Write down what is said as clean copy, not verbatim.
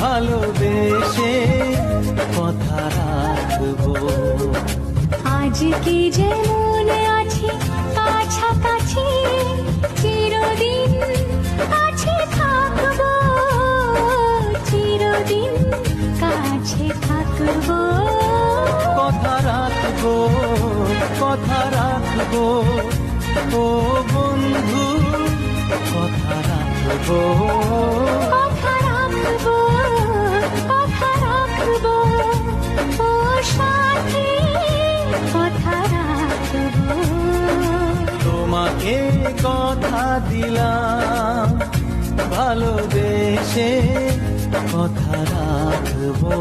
ভালোবেসে কথা রাখবো। আজকে যেমন আছি কাছাকাছি, চিরদিন কাছে থাকবো, চিরদিন কাছে থাকবো। কথা রাখবো, কথা রাখবো, ও বন্ধু কথা রাখবো। কথা রাখবো, কথা রাখবো, ও সাথী কথা রাখবো। তোমাকে কথা দিলাম ভালোবেসে কথা রাখবো।